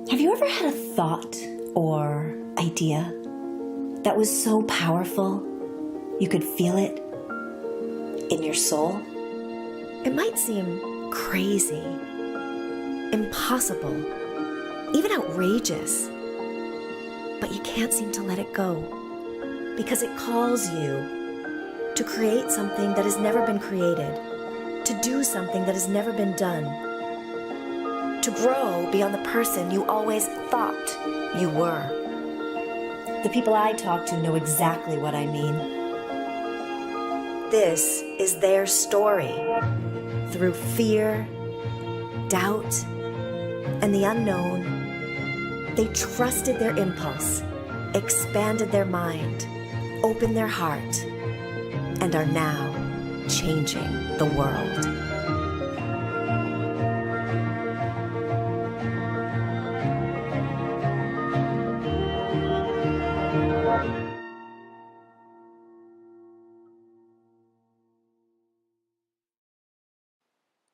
Have you ever had a thought or idea that was so powerful you could feel it in your soul? It might seem crazy, impossible, even outrageous, but you can't seem to let it go because it calls you to create something that has never been created, to do something that has never been done, to grow beyond the person you always thought you were. The people I talk to know exactly what I mean. This is their story. Through fear, doubt, and the unknown, they trusted their impulse, expanded their mind, opened their heart, and are now changing the world.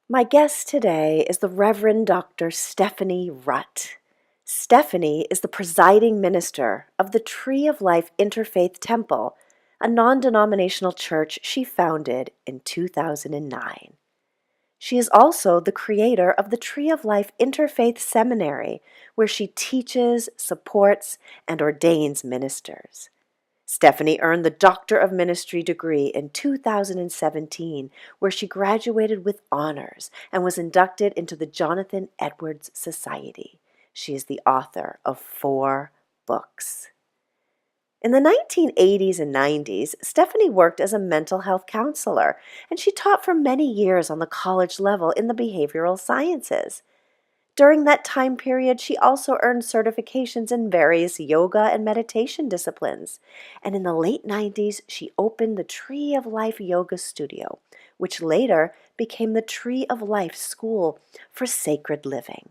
My guest today is the Reverend Dr. Stephanie Rutt. Stephanie is the presiding minister of the Tree of Life Interfaith Temple, a non-denominational church she founded in 2009. She is also the creator of the Tree of Life Interfaith Seminary, where she teaches, supports, and ordains ministers. Stephanie earned the Doctor of Ministry degree in 2017, where she graduated with honors and was inducted into the Jonathan Edwards Society. She is the author of 4 books. In the 1980s and 90s, Stephanie worked as a mental health counselor, and she taught for many years on the college level in the behavioral sciences. During that time period, she also earned certifications in various yoga and meditation disciplines. And in the late 90s, she opened the Tree of Life Yoga Studio, which later became the Tree of Life School for Sacred Living.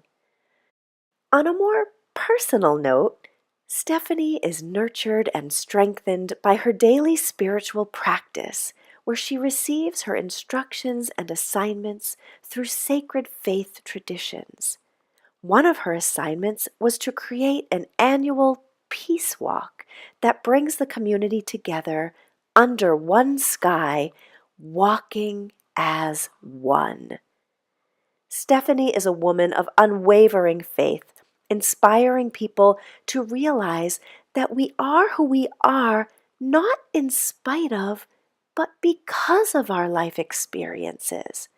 On a more personal note, Stephanie is nurtured and strengthened by her daily spiritual practice, where she receives her instructions and assignments through sacred faith traditions. One of her assignments was to create an annual peace walk that brings the community together under one sky, walking as one. Stephanie is a woman of unwavering faith, inspiring people to realize that we are who we are not in spite of, but because of our life experiences.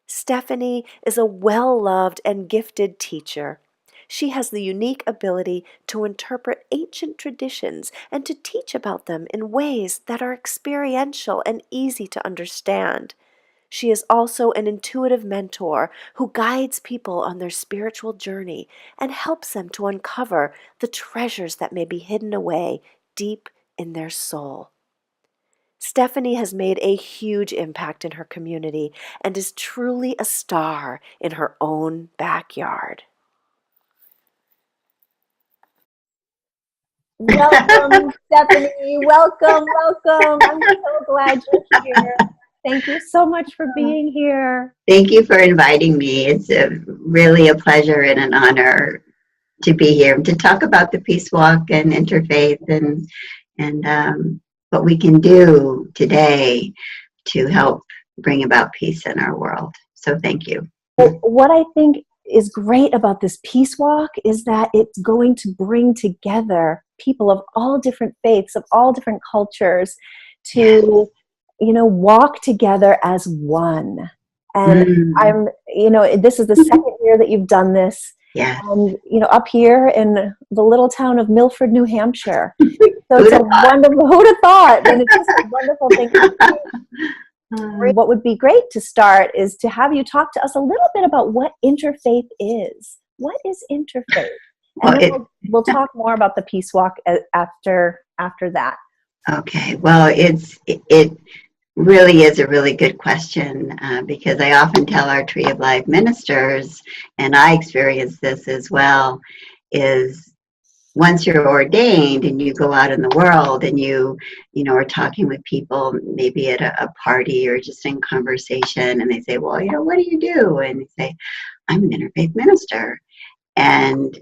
Stephanie is a well-loved and gifted teacher. She has the unique ability to interpret ancient traditions and to teach about them in ways that are experiential and easy to understand. She is also an intuitive mentor who guides people on their spiritual journey and helps them to uncover the treasures that may be hidden away deep in their soul. Stephanie has made a huge impact in her community and is truly a star in her own backyard. Welcome, Stephanie. Welcome. I'm so glad you're here. Thank you so much for being here. Thank you for inviting me. It's really a pleasure and an honor to be here to talk about the Peace Walk and interfaith and what we can do today to help bring about peace in our world. So thank you. What I think is great about this Peace Walk is that it's going to bring together people of all different faiths, of all different cultures to, walk together as one. And this is the second year that you've done this. Yeah. And, up here in the little town of Milford, New Hampshire. So it's a wonderful, who'd have thought? And it's just a wonderful thing to do. What would be great to start is to have you talk to us a little bit about what interfaith is. What is interfaith? And then we'll talk more about the Peace Walk after that. Okay. Well, it really is a really good question because I often tell our Tree of Life ministers, and I experience this as well, is once you're ordained and you go out in the world and you are talking with people, maybe at a party or just in conversation, and they say, well, what do you do? And you say, I'm an interfaith minister. And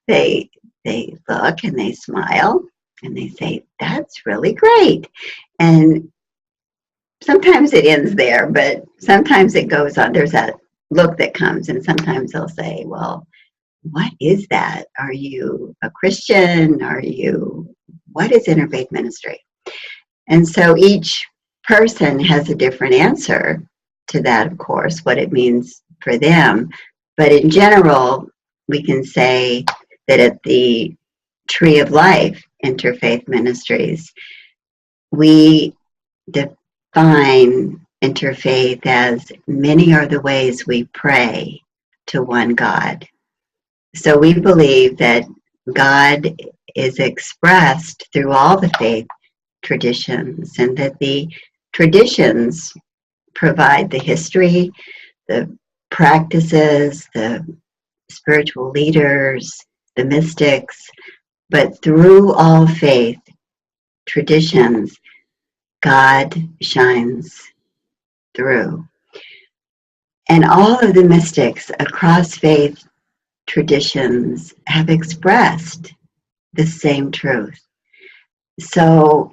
they they look and they smile and they say, "That's really great." And sometimes it ends there, but sometimes it goes on. There's that look that comes, and sometimes they'll say, "Well, what is that? Are you a Christian? What is interfaith ministry?" And so each person has a different answer to that, of course, what it means for them. But in general, we can say that at the Tree of Life Interfaith Ministries, we define interfaith as many are the ways we pray to one God. So we believe that God is expressed through all the faith traditions, and that the traditions provide the history, the practices, the spiritual leaders, the mystics, but through all faith traditions, God shines through. And all of the mystics across faith traditions have expressed the same truth. So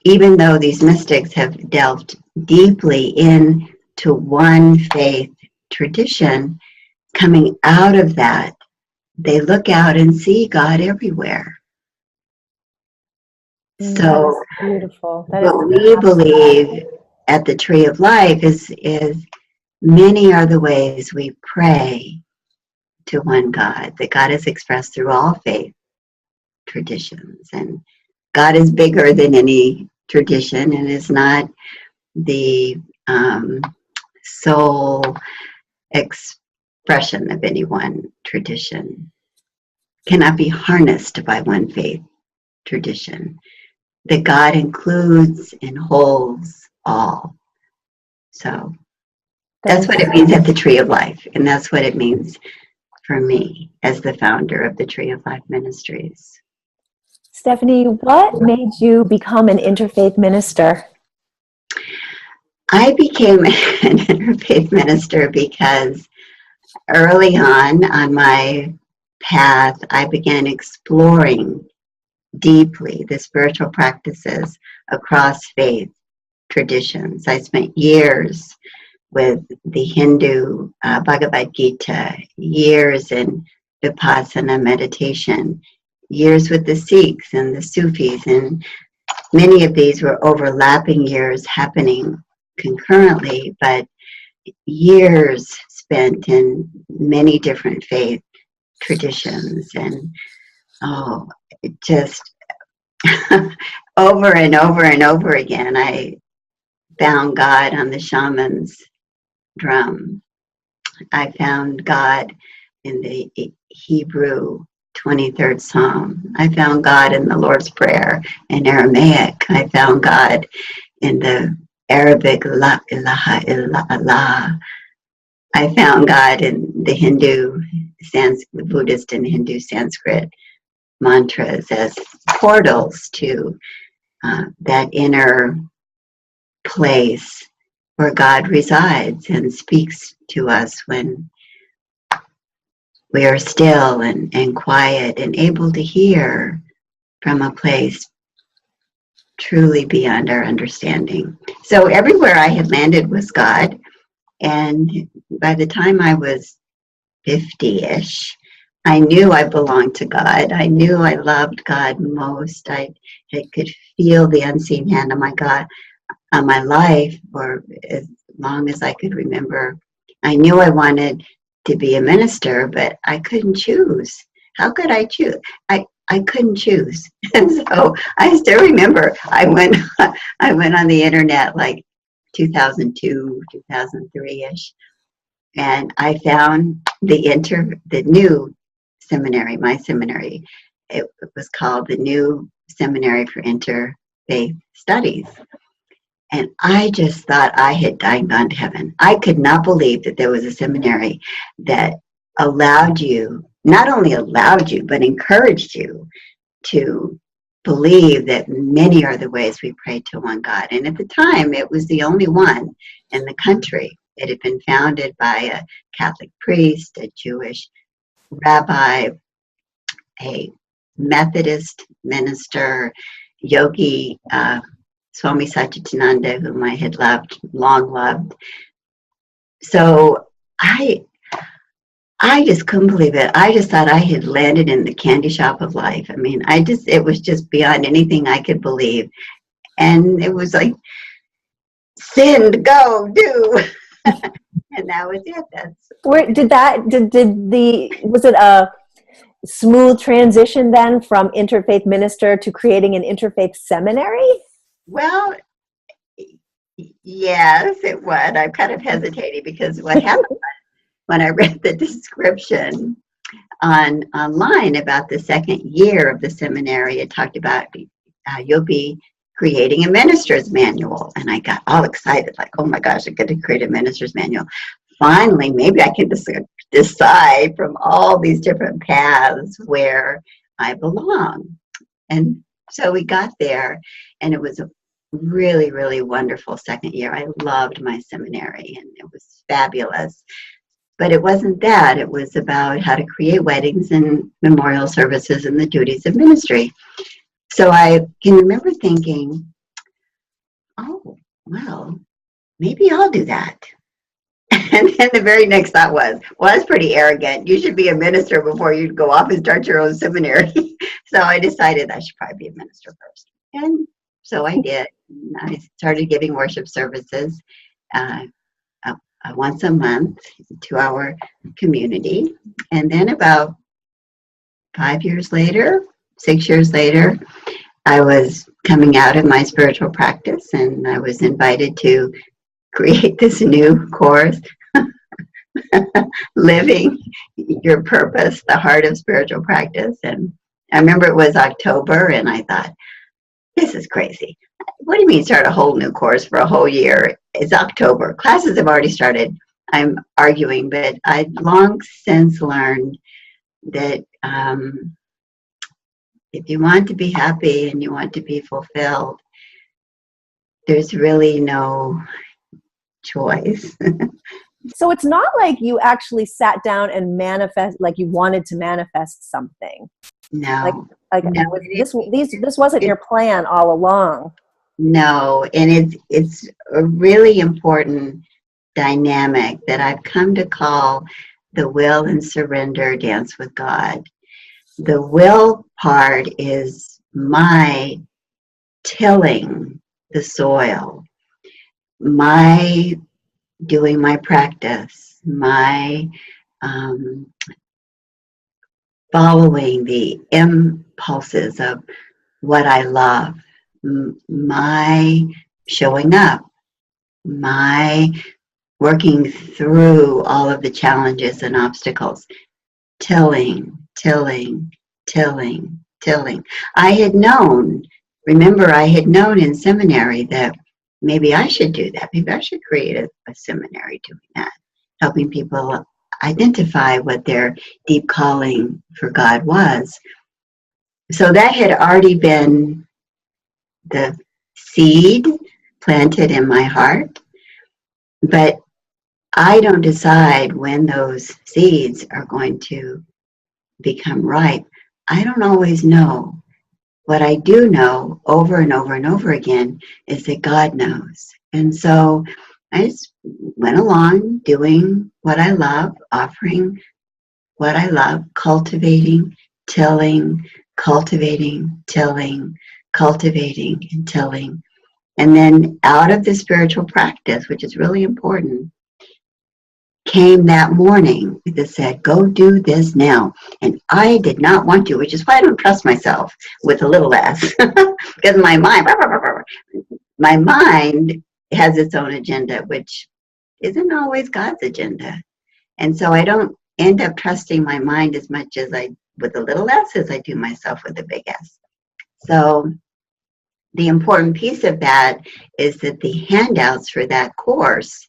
even though these mystics have delved deeply into one faith tradition, coming out of that, they look out and see God everywhere. That is So beautiful. That is what we believe at the Tree of Life is many are the ways we pray to one God, that God is expressed through all faith traditions. And God is bigger than any tradition and is not the sole expression of any one tradition, cannot be harnessed by one faith tradition, that God includes and holds all. So that's what it means at the Tree of Life, and that's what it means for me as the founder of the Tree of Life Ministries. Stephanie, what made you become an interfaith minister? I became an interfaith minister because early on my path, I began exploring deeply the spiritual practices across faith traditions. I spent years with the Hindu Bhagavad Gita, years in Vipassana meditation, years with the Sikhs and the Sufis, and many of these were overlapping years happening concurrently, but years spent in many different faith traditions. And it just over and over and over again, I found God on the shaman's drum. I found God in the Hebrew 23rd Psalm. I found God in the Lord's Prayer in Aramaic. I found God in the Arabic La ilaha illa Allah. I found God in the Hindu, the Buddhist and Hindu Sanskrit mantras as portals to that inner place where God resides and speaks to us when we are still and quiet and able to hear from a place truly beyond our understanding. So everywhere I had landed was God. And by the time I was 50-ish, I knew I belonged to God. I knew I loved God most. I could feel the unseen hand of my God on my life for as long as I could remember. I knew I wanted to be a minister, but I couldn't choose. How could I choose? I couldn't choose. And so I still remember I went on the internet like 2002, 2003-ish, and I found the new seminary, my seminary. It was called the New Seminary for Interfaith Studies. And I just thought I had died and gone to heaven. I could not believe that there was a seminary that allowed you, not only allowed you, but encouraged you to believe that many are the ways we pray to one God. And at the time, it was the only one in the country. It had been founded by a Catholic priest, a Jewish rabbi, a Methodist minister, yogi, Swami Satchitananda, whom I had loved, long loved. So I just couldn't believe it. I just thought I had landed in the candy shop of life. I mean, it was just beyond anything I could believe. And it was like, send, go, do. And that was it. Was it a smooth transition then from interfaith minister to creating an interfaith seminary? Well, yes, it was. I'm kind of hesitating because what happened when I read the description online about the second year of the seminary, it talked about you'll be creating a minister's manual. And I got all excited, like, oh my gosh, I get to create a minister's manual. Finally, maybe I can decide from all these different paths where I belong. And so we got there, and it was a really, really wonderful second year. I loved my seminary, and it was fabulous. But it wasn't that. It was about how to create weddings and memorial services and the duties of ministry. So I can remember thinking, oh, well, maybe I'll do that. And then the very next thought was, well, that's pretty arrogant. You should be a minister before you go off and start your own seminary. So I decided I should probably be a minister first. And so I did. I started giving worship services once a month to our community. And then about 5 years later, 6 years later, I was coming out of my spiritual practice, and I was invited to create this new course, Living Your Purpose, the Heart of Spiritual Practice. And I remember it was October, and I thought, this is crazy. What do you mean start a whole new course for a whole year? It's October. Classes have already started. I'm arguing, but I'd long since learned that if you want to be happy and you want to be fulfilled, there's really no choice. So it's not like you actually sat down and manifest, like you wanted to manifest something. No. No, this wasn't your plan all along. No, and it's a really important dynamic that I've come to call the will and surrender dance with God. The will part is my tilling the soil, my doing my practice, my following the impulses of what I love, my showing up, my working through all of the challenges and obstacles, tilling. I had known in seminary that maybe I should do that. Maybe I should create a seminary doing that, helping people identify what their deep calling for God was. So that had already been the seed planted in my heart, but I don't decide when those seeds are going to become ripe. I don't always know. What I do know over and over and over again is that God knows. And so I just went along doing what I love, offering what I love, cultivating, tilling, cultivating, tilling, cultivating, and tilling. And then out of the spiritual practice, which is really important, came that morning that said, go do this now. And I did not want to, which is why I don't trust myself with a little s. Because my mind has its own agenda, which isn't always God's agenda. And so I don't end up trusting my mind as much as with a little s as I do myself with a big S. So the important piece of that is that the handouts for that course,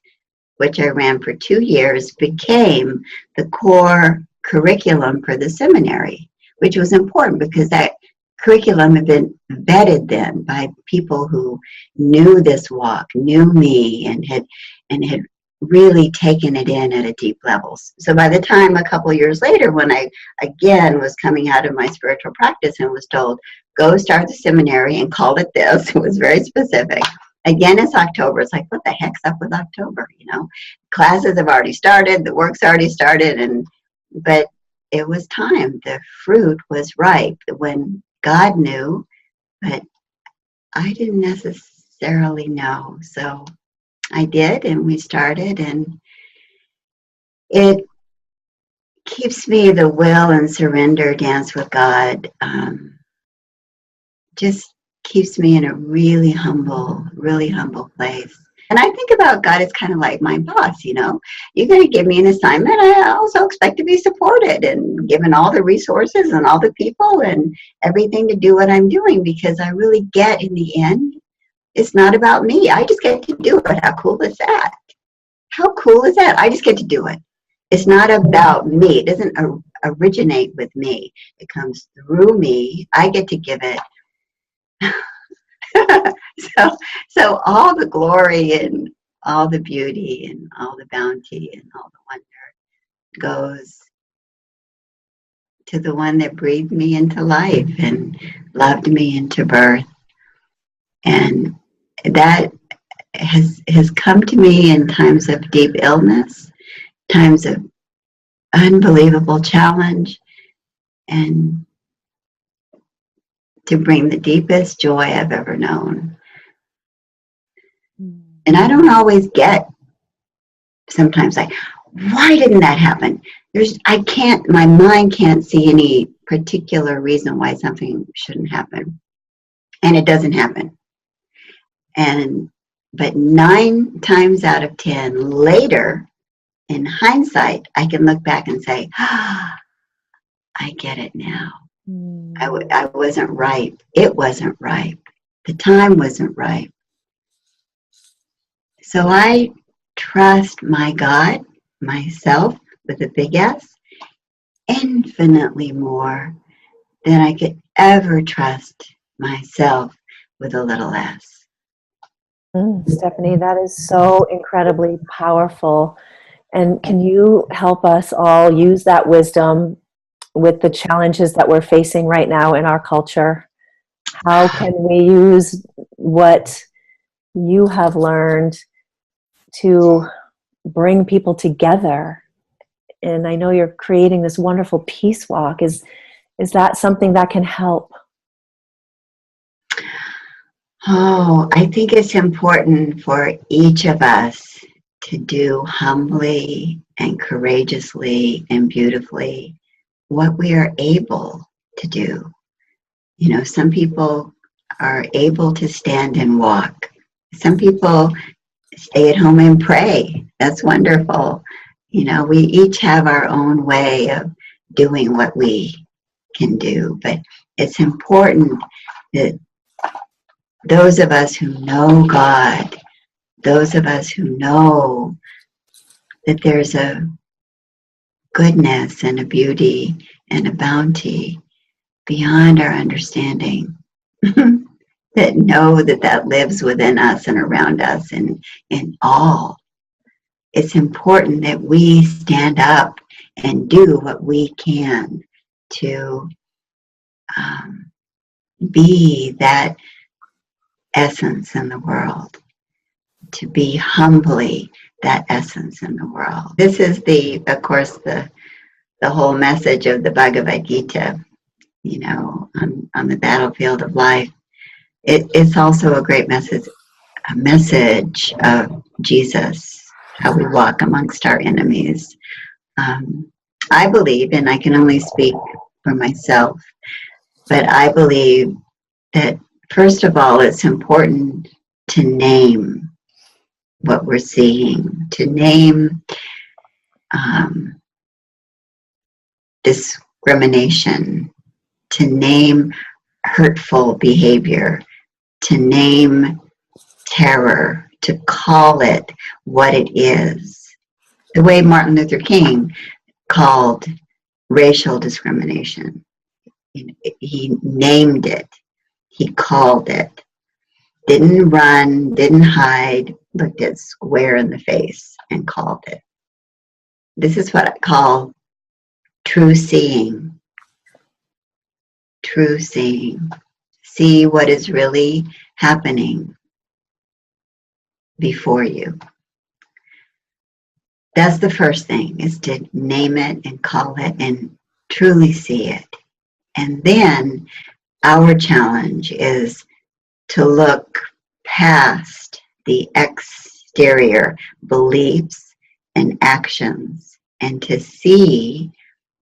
which I ran for 2 years, became the core curriculum for the seminary, which was important because that curriculum had been vetted then by people who knew this walk, knew me, and had really taken it in at a deep level. So by the time a couple years later, when I again was coming out of my spiritual practice and was told, go start the seminary and called it this, it was very specific. Again, it's October. It's like, what the heck's up with October? You know, classes have already started, the work's already started, but it was time. The fruit was ripe when God knew, but I didn't necessarily know. So I did, and we started, and it keeps me the will and surrender dance with God. Just keeps me in a really humble place. And I think about God as kind of like my boss, you know. You're going to give me an assignment. I also expect to be supported and given all the resources and all the people and everything to do what I'm doing, because I really get in the end, it's not about me. I just get to do it. How cool is that? How cool is that? I just get to do it. It's not about me. It doesn't originate with me. It comes through me. I get to give it. So all the glory and all the beauty and all the bounty and all the wonder goes to the one that breathed me into life and loved me into birth. And that has come to me in times of deep illness, times of unbelievable challenge, and to bring the deepest joy I've ever known. And I don't always get, sometimes like, why didn't that happen? My mind can't see any particular reason why something shouldn't happen. And it doesn't happen. But 9 times out of 10 later, in hindsight, I can look back and say, I get it now. I wasn't ripe. It wasn't ripe. The time wasn't ripe. So I trust my God, myself, with a big S, infinitely more than I could ever trust myself with a little s. Stephanie, that is so incredibly powerful. And can you help us all use that wisdom with the challenges that we're facing right now in our culture? How can we use what you have learned to bring people together? And I know you're creating this wonderful peace walk. Is that something that can help? Oh, I think it's important for each of us to do humbly and courageously and beautifully what we are able to do. You know, some people are able to stand and walk. Some people stay at home and pray. That's wonderful. You know, we each have our own way of doing what we can do, but it's important that those of us who know God, those of us who know that there's a goodness and a beauty and a bounty beyond our understanding, that know that lives within us and around us and in all. It's important that we stand up and do what we can to be that essence in the world, to be humbly that essence in the world. This is of course, the whole message of the Bhagavad Gita, you know, on the battlefield of life. It's also a great message, a message of Jesus, how we walk amongst our enemies. I believe, and I can only speak for myself, but I believe that first of all, it's important to name what we're seeing, to name discrimination, to name hurtful behavior, to name terror, to call it what it is. The way Martin Luther King called racial discrimination. He named it. He called it. Didn't run, didn't hide, looked it square in the face. and called it. This is what I call true seeing. True seeing. See what is really happening before you. That's the first thing, is to name it and call it and truly see it. And then our challenge is to look past the exterior beliefs and actions and to see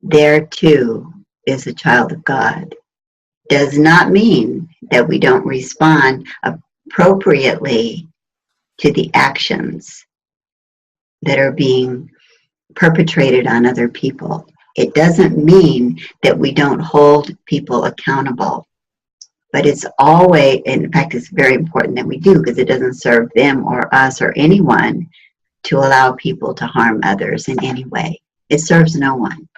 there too is a child of God. Does not mean that we don't respond appropriately to the actions that are being perpetrated on other people. It doesn't mean that we don't hold people accountable, but it's always, in fact, it's very important that we do, because it doesn't serve them or us or anyone to allow people to harm others in any way. It serves no one.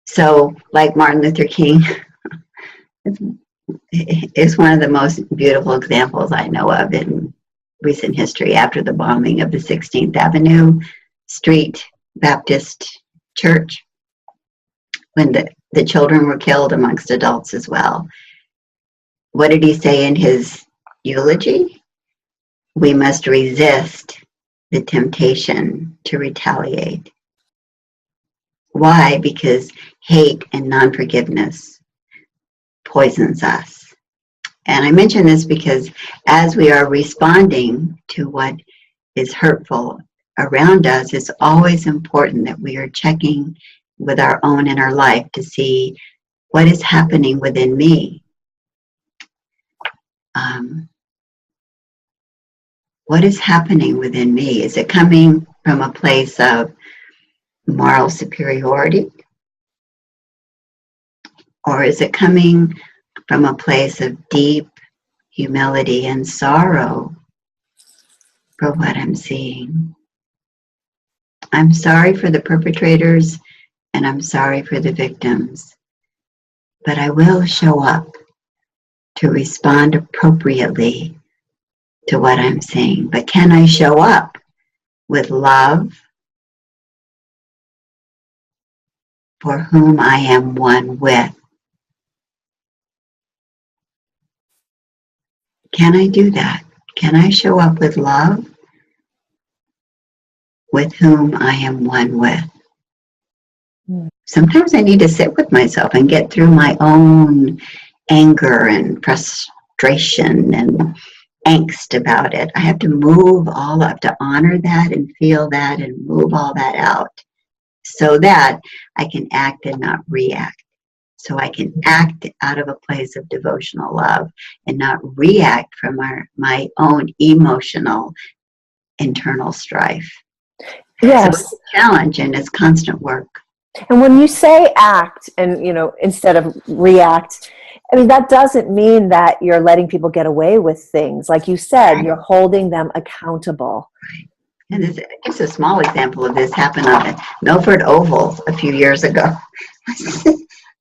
So, like Martin Luther King is one of the most beautiful examples I know of in recent history, after the bombing of the 16th Avenue Street Baptist Church, when the children were killed amongst adults as well. What did he say in his eulogy? We must resist the temptation to retaliate. Why? Because hate and non-forgiveness poisons us. And I mention this because as we are responding to what is hurtful around us, it's always important that we are checking with our own inner life to see what is happening within me. What is happening within me? Is it coming from a place of moral superiority? Or is it coming from a place of deep humility and sorrow for what I'm seeing? I'm sorry for the perpetrators and I'm sorry for the victims, but I will show up to respond appropriately to what I'm seeing. But can I show up with love for whom I am one with? Can I do that? Can I show up with love with whom I am one with? Sometimes I need to sit with myself and get through my own anger and frustration and angst about it. I have to move all up, to honor that and feel that and move all that out so that I can act and not react. So I can act out of a place of devotional love and not react from my own emotional internal strife. Yes. So it's a challenge and it's constant work. And when you say act and, instead of react, I mean, that doesn't mean that you're letting people get away with things. Like you said, right. You're holding them accountable. Right. And just a small example of this happened on the Milford Oval a few years ago.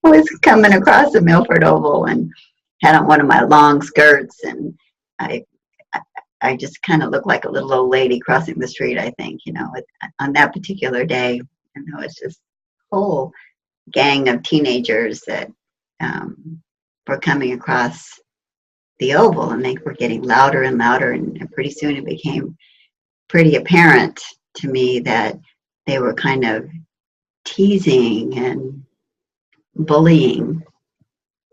I was coming across the Milford Oval and had on one of my long skirts, and I just kind of looked like a little old lady crossing the street, I think, on that particular day. And there was just a whole gang of teenagers that were coming across the oval, and they were getting louder and louder, and pretty soon it became pretty apparent to me that they were kind of teasing and bullying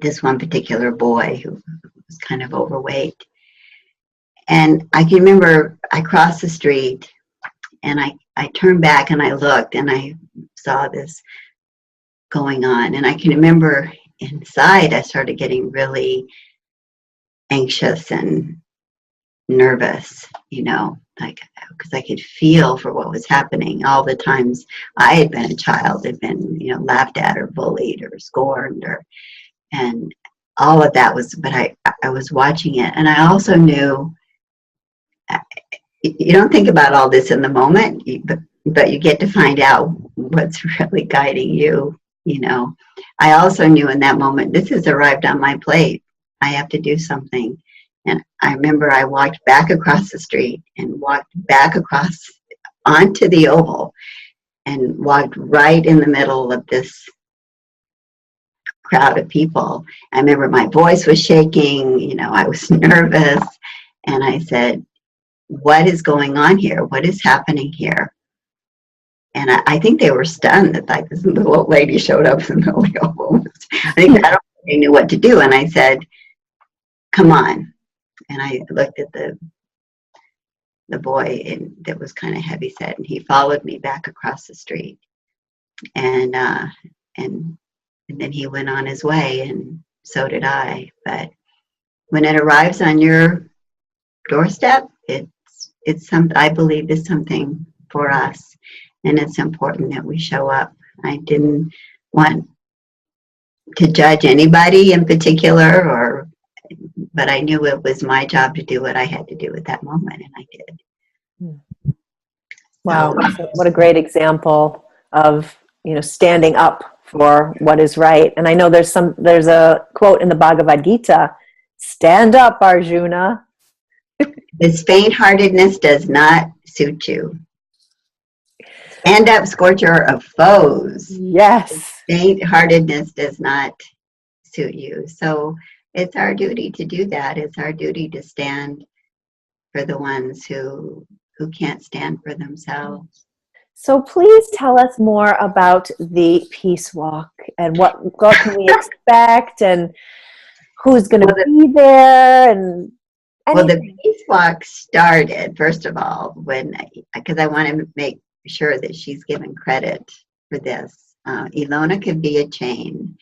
this one particular boy who was kind of overweight. And I can remember I crossed the street and I turned back and I looked and I saw this going on. And I can remember inside I started getting really anxious and nervous, because I could feel for what was happening. All the times I had been a child, had been, laughed at or bullied or scorned, and all of that was, but I was watching it. And I also knew, you don't think about all this in the moment, but you get to find out what's really guiding you, I also knew in that moment, this has arrived on my plate. I have to do something. And I remember I walked back across the street and walked back across onto the oval and walked right in the middle of this crowd of people. I remember my voice was shaking, I was nervous. And I said, what is going on here? What is happening here? And I think they were stunned that like this little old lady showed up in the middle of the oval. I don't think they knew what to do. And I said, come on. And I looked at the boy that was kind of heavy set, and he followed me back across the street. And then he went on his way, and so did I. But when it arrives on your doorstep, it's something I believe is something for us, and it's important that we show up. I didn't want to judge anybody in particular, but I knew it was my job to do what I had to do at that moment, and I did. Wow, so what a great example of standing up for what is right. And I know there's a quote in the Bhagavad Gita: "Stand up, Arjuna." This faint-heartedness does not suit you. Stand up, scorcher of foes. Yes. Faint-heartedness does not suit you. So it's our duty to do that. It's our duty to stand for the ones who can't stand for themselves. So please tell us more about the Peace Walk and what can we expect and who's going to be there and anything. Well, the Peace Walk started, first of all, because I want to make sure that she's given credit for this. Ilona Kavia-Chain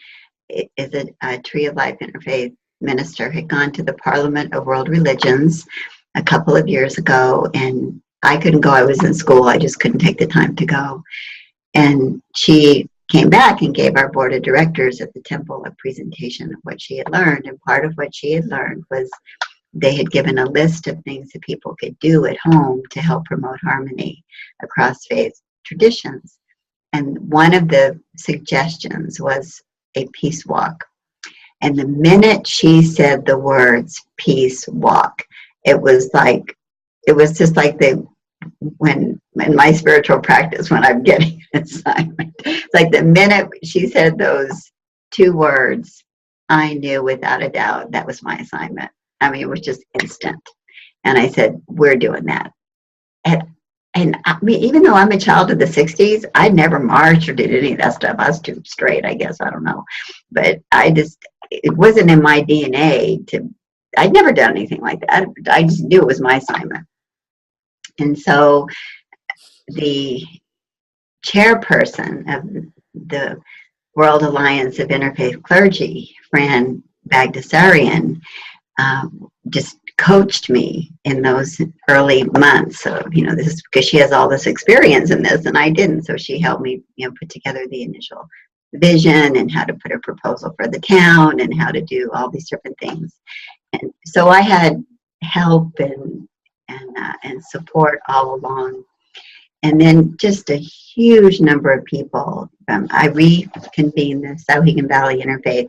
is a Tree of Life Interfaith minister, had gone to the Parliament of World Religions a couple of years ago, and I couldn't go. I was in school. I just couldn't take the time to go. And she came back and gave our board of directors at the temple a presentation of what she had learned. And part of what she had learned was they had given a list of things that people could do at home to help promote harmony across faith traditions. And one of the suggestions was a peace walk. And the minute she said the words peace walk, it was just like when in my spiritual practice, when I'm getting an assignment, it's like the minute she said those two words, I knew without a doubt that was my assignment. I mean, it was just instant. And I said, we're doing that. And I mean, even though I'm a child of the 60s, I never marched or did any of that stuff. I was too straight, I guess. I don't know. But it wasn't in my DNA I'd never done anything like that. I just knew it was my assignment. And so the chairperson of the World Alliance of Interfaith Clergy, Fran Bagdasarian, just coached me in those early months of, this is because she has all this experience in this and I didn't. So she helped me, put together the initial vision and how to put a proposal for the town and how to do all these different things. And so I had help and support all along. And then just a huge number of people. I reconvened the Sauhegan Valley Interfaith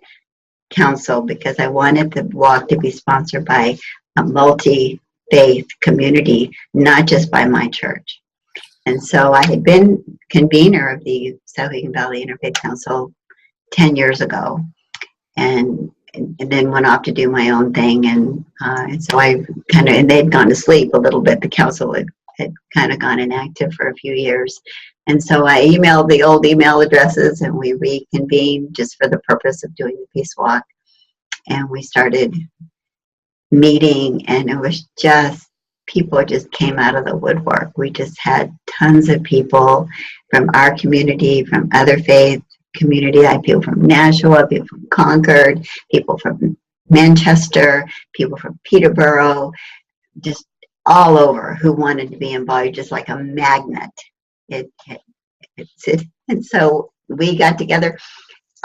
Council because I wanted the walk to be sponsored by a multi-faith community, not just by my church. And so I had been convener of the Sauhegan Valley Interfaith Council 10 years ago, and then went off to do my own thing. And so I and they'd gone to sleep a little bit. The council had kind of gone inactive for a few years. And so I emailed the old email addresses and we reconvened just for the purpose of doing the Peace Walk. And we started meeting, and it was just, people just came out of the woodwork. We just had tons of people from our community, from other faith community. I had people from Nashua, people from Concord, people from Manchester, people from Peterborough, just all over who wanted to be involved, just like a magnet. And so we got together.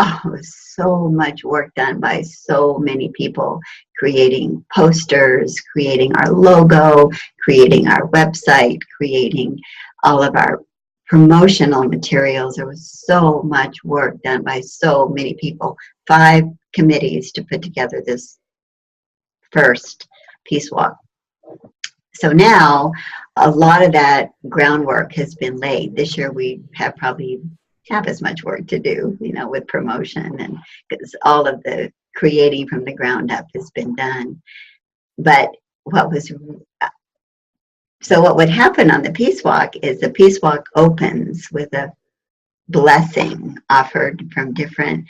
Oh, it was so much work done by so many people, creating posters, creating our logo, creating our website, creating all of our promotional materials. There was so much work done by so many people, 5 committees to put together this first Peace Walk. So now a lot of that groundwork has been laid. This year we have probably half as much work to do, with promotion, and because all of the creating from the ground up has been done. But what would happen on the Peace Walk is the Peace Walk opens with a blessing offered from different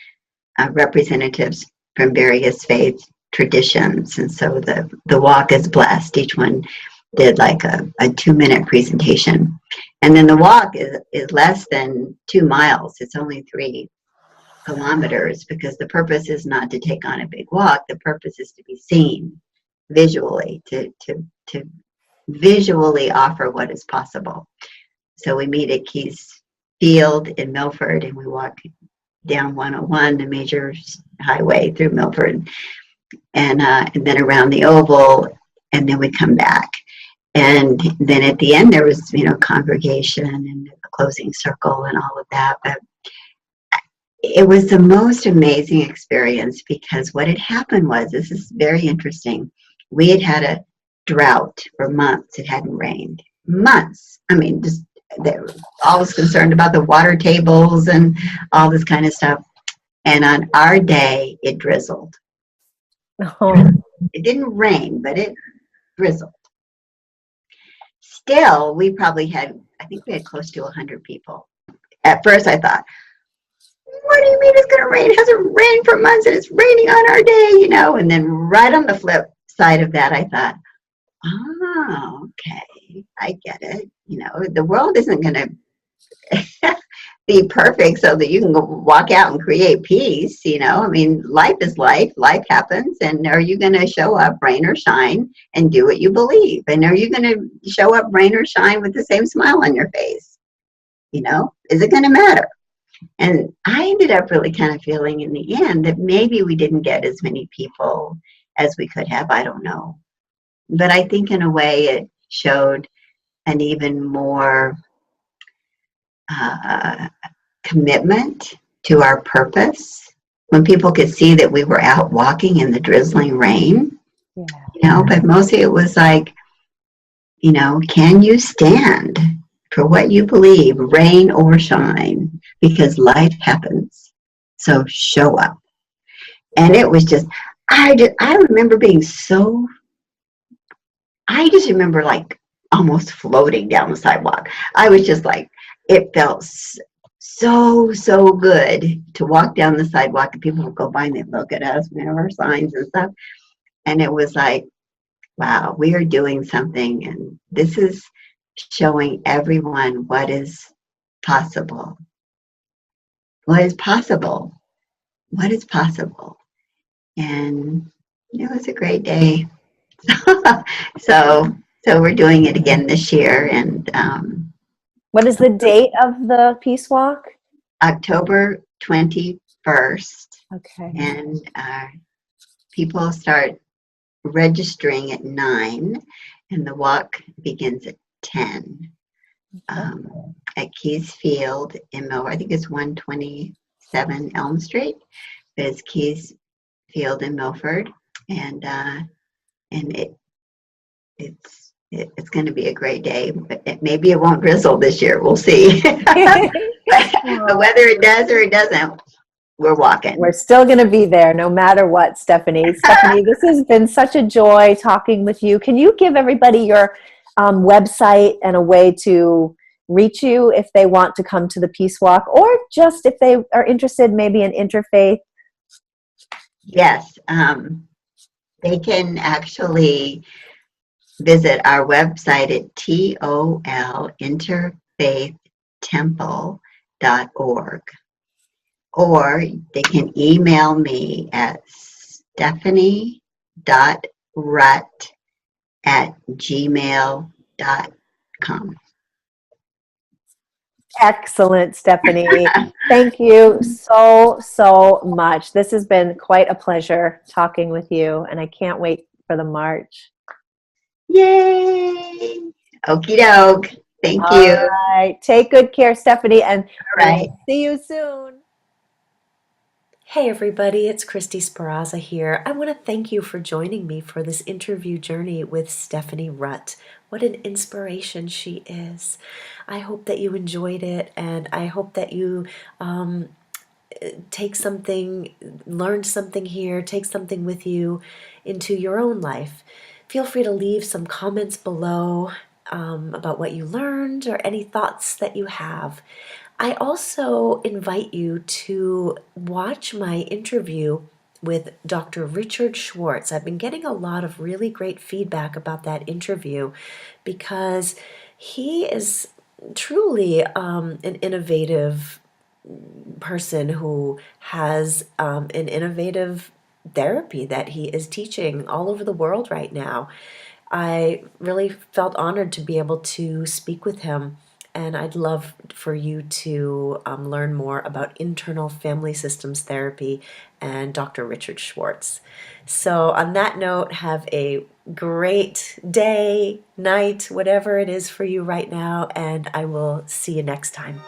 representatives from various faith traditions. And so the walk is blessed. Each one did like a 2-minute presentation. And then the walk is less than 2 miles. It's only 3 kilometers, because the purpose is not to take on a big walk. The purpose is to be seen visually, to visually offer what is possible. So we meet at Keys Field in Milford, and we walk down 101, the major highway through Milford, and then around the Oval, and then we come back. And then at the end there was, congregation and a closing circle and all of that. But it was the most amazing experience, because what had happened was, this is very interesting, we had had a drought for months. It hadn't rained. Months. I mean, just they were always concerned about the water tables and all this kind of stuff. And on our day, it drizzled. Oh. It didn't rain, but it drizzled. Still, we probably had, I think we had close to 100 people. At first I thought, what do you mean it's going to rain? It hasn't rained for months and it's raining on our day, And then right on the flip side of that, I thought, oh, okay, I get it. The world isn't going to be perfect so that you can go walk out and create peace. I mean, life is life. Life happens. And are you going to show up, rain or shine, and do what you believe? And are you going to show up, rain or shine, with the same smile on your face? Is it going to matter? And I ended up really kind of feeling in the end that maybe we didn't get as many people as we could have. I don't know. But I think in a way it showed an even more commitment to our purpose. When people could see that we were out walking in the drizzling rain, but mostly it was like, can you stand for what you believe, rain or shine, because life happens. So show up. And it was just, I remember being I just remember like almost floating down the sidewalk. I was just like, it felt so good to walk down the sidewalk, and people would go by and they'd look at us, our signs and stuff. And it was like, wow, we are doing something, and this is showing everyone what is possible. What is possible? What is possible? And it was a great day. So we're doing it again this year. And what is the date of the Peace Walk? October 21st. Okay. And people start registering at 9, and the walk begins at 10. At Keys Field in Milford. I think it's 127 Elm Street. But it's Keys Field in Milford, and it's going to be a great day. But maybe it won't drizzle this year. We'll see. But whether it does or it doesn't, we're walking. We're still going to be there no matter what, Stephanie. Stephanie, this has been such a joy talking with you. Can you give everybody your website and a way to reach you if they want to come to the Peace Walk, or just if they are interested maybe in interfaith? Yes. They can actually visit our website at tolinterfaithtemple.org. Or they can email me at stephanie.rutt@gmail.com. Excellent, Stephanie. Thank you so much. This has been quite a pleasure talking with you, and I can't wait for the march. Yay! Okie doke. Thank you. All right. Take good care, Stephanie, and All right. see you soon. Hey everybody, it's Christy Sparazza here. I want to thank you for joining me for this interview journey with Stephanie Rutt. What an inspiration she is. I hope that you enjoyed it, and I hope that you take something, learned something here, take something with you into your own life. Feel free to leave some comments below about what you learned or any thoughts that you have. I also invite you to watch my interview with Dr. Richard Schwartz. I've been getting a lot of really great feedback about that interview because he is truly an innovative person who has an innovative therapy that he is teaching all over the world right now. I really felt honored to be able to speak with him, and I'd love for you to learn more about internal family systems therapy and Dr. Richard Schwartz. So, on that note, have a great day, night, whatever it is for you right now, and I will see you next time.